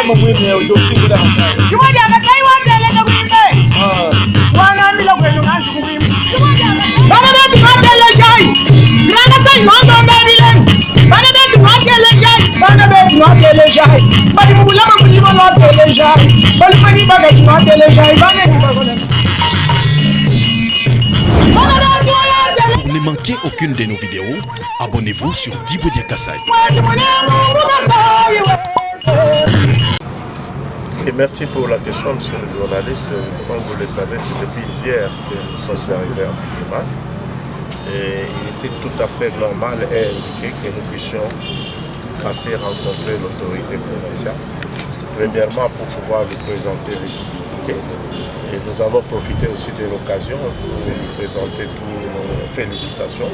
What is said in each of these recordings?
Pour ne manquer aucune de nos vidéos, abonnez-vous sur Djibouti Kassai. Et merci pour la question, monsieur le journaliste. Comme vous le savez, c'est depuis hier que nous sommes arrivés à Bujumbura. Et il était tout à fait normal et indiqué que nous puissions passer rencontrer l'autorité provinciale. Premièrement, pour pouvoir lui présenter les civités. Et nous avons profité aussi de l'occasion pour lui présenter toutes nos félicitations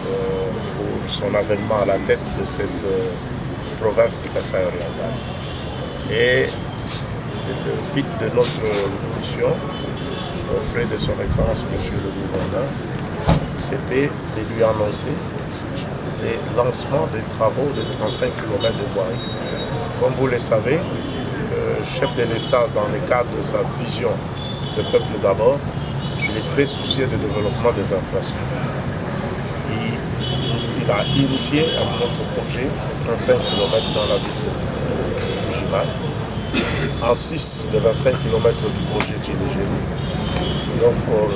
pour son avènement à la tête de cette province du Kassai oriental. Et le but de notre mission auprès de son Excellence, monsieur le gouverneur, c'était de lui annoncer le lancement des travaux de 35 km de voirie. Comme vous le savez, le chef de l'État, dans le cadre de sa vision, le peuple d'abord, il est très soucieux du développement des infrastructures. Il a initié notre projet de 35 km dans la ville de Bujumbura, en 6 de 25 km du projet Tchilégéry. Donc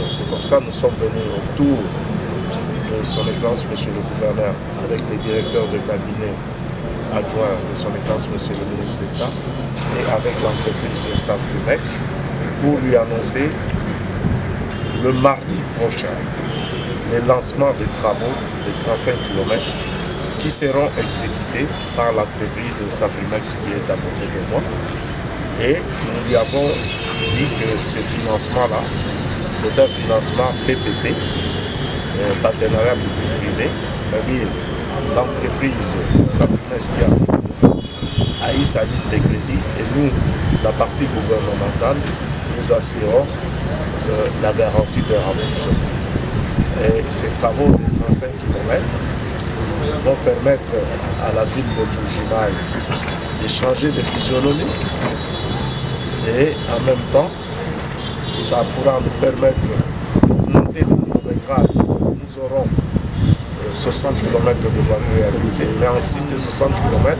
c'est comme ça que nous sommes venus autour de son Excellence, monsieur le gouverneur, avec les directeurs de cabinet adjoints de son Excellence, monsieur le ministre d'État, et avec l'entreprise Safrimex, pour lui annoncer le mardi prochain le lancement des travaux de 35 km qui seront exécutés par l'entreprise Safrimex qui est à côté de moi. Et nous lui avons dit que ce financement-là, c'est un financement PPP, partenariat public-privé, c'est-à-dire l'entreprise Safrimex qui a eu sa ligne de crédit et nous, la partie gouvernementale, nous assurons la garantie de remboursement. Et ces travaux de 35 km vont permettre à la ville de Bujumbura de changer de physionomie et en même temps, ça pourra nous permettre d'augmenter le kilométrage. Nous aurons 60 km de voirie réhabilitée, mais en 6 de 60 km,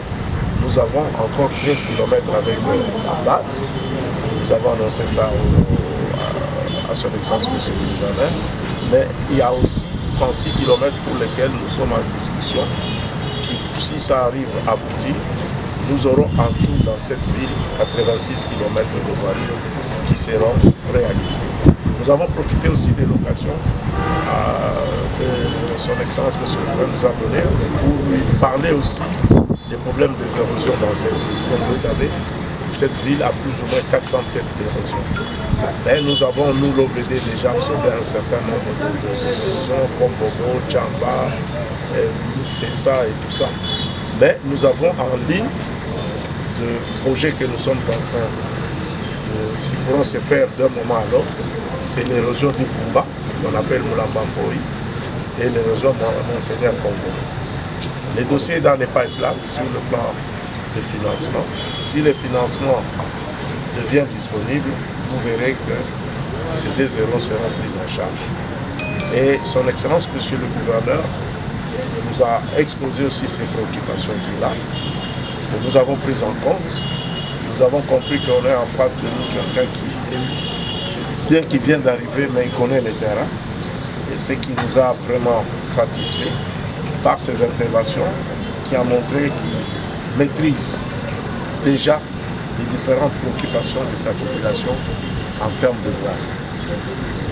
nous avons encore 13 km avec la BAT. Nous avons annoncé ça à son Excellence, monsieur le gouverneur. Mais il y a aussi 36 km pour lesquels nous sommes en discussion. Si ça arrive à aboutir, nous aurons en tout dans cette ville 86 km de voirie qui seront réhabilités. Nous avons profité aussi de l'occasion que son Excellence, monsieur le gouverneur, nous a donné pour lui parler aussi des problèmes des érosions dans cette ville. Comme vous savez, cette ville a plus ou moins 400 têtes d'érosion. Et nous avons, nous, l'OVD, déjà absorbé un certain nombre d'érosions, comme Bobo, Tchamba, Cessa et tout ça. Mais nous avons en ligne de projets que nous sommes en train qui pourront se faire d'un moment à l'autre. C'est l'érosion du Kumba, qu'on appelle Moulambampoï, et l'érosion Monseigneur Congo. Les dossiers dans les pipelines sur le plan de financement. Si le financement devient disponible, vous verrez que ces deux zéros seront pris en charge. Et son Excellence, monsieur le gouverneur, nous a exposé aussi ces préoccupations qu'il a. Et nous avons pris en compte. Nous avons compris qu'on est en face de nous quelqu'un qui vient d'arriver, mais il connaît le terrain. Et ce qui nous a vraiment satisfait par ses interventions, qui a montré qu'il maîtrise déjà les différentes préoccupations de sa population en termes de voies.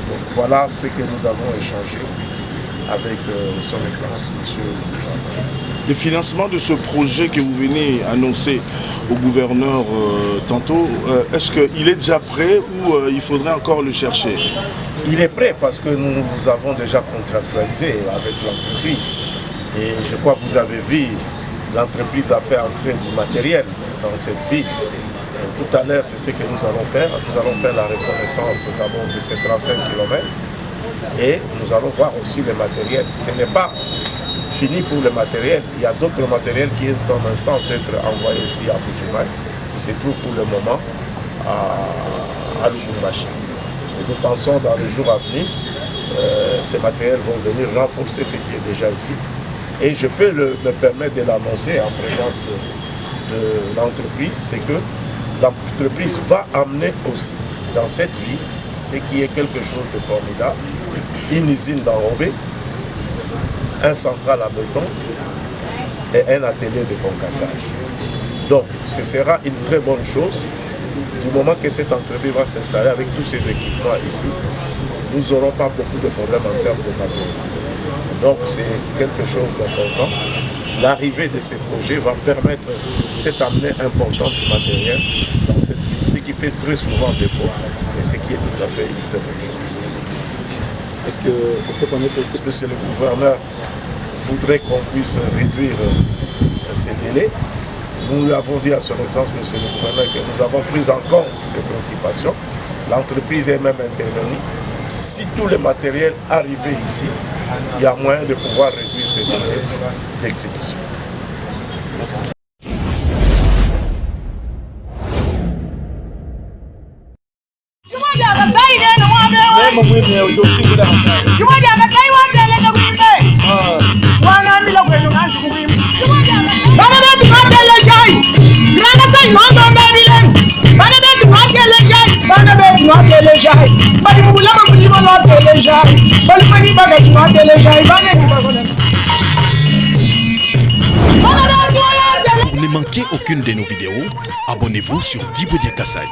Donc voilà ce que nous avons échangé avec son Excellence, monsieur le gouverneur. Le financement de ce projet que vous venez annoncer au gouverneur tantôt, est-ce qu'il est déjà prêt ou il faudrait encore le chercher? Il est prêt parce que nous avons déjà contractualisé avec l'entreprise. Et je crois que vous avez vu, l'entreprise a fait entrer du matériel dans cette ville. Tout à l'heure, c'est ce que nous allons faire. Nous allons faire la reconnaissance d'abord de ces 35 km et nous allons voir aussi le matériel. Ce n'est pas fini pour le matériel. Il y a d'autres matériels qui sont en instance d'être envoyés ici à Bujumbura. qui se trouve pour le moment à Lubumbashi. Et nous pensons dans les jours à venir, ces matériels vont venir renforcer ce qui est déjà ici. Et je peux me permettre de l'annoncer en présence de l'entreprise, c'est que l'entreprise va amener aussi dans cette ville ce qui est quelque chose de formidable, une usine d'enrobé, un central à béton et un atelier de concassage. Donc ce sera une très bonne chose. Du moment que cette entreprise va s'installer avec tous ces équipements ici, nous n'aurons pas beaucoup de problèmes en termes de matériel. Donc c'est quelque chose d'important. L'arrivée de ces projets va permettre cette amenée importante de matériel dans cette ville, ce qui fait très souvent défaut, et ce qui est tout à fait une très bonne chose. Est-ce qu'on peut connaître aussi que le gouverneur voudrait qu'on puisse réduire ces délais? Nous lui avons dit à son Excellence, Monsieur le gouverneur, que nous avons pris en compte ces préoccupations. L'entreprise est même intervenue. Si tout le matériel arrivé ici, il y a moyen de pouvoir réduire ces délais d'exécution. Merci. Pour ne manquer aucune de nos vidéos, abonnez-vous sur Djibo Dia Kassaye.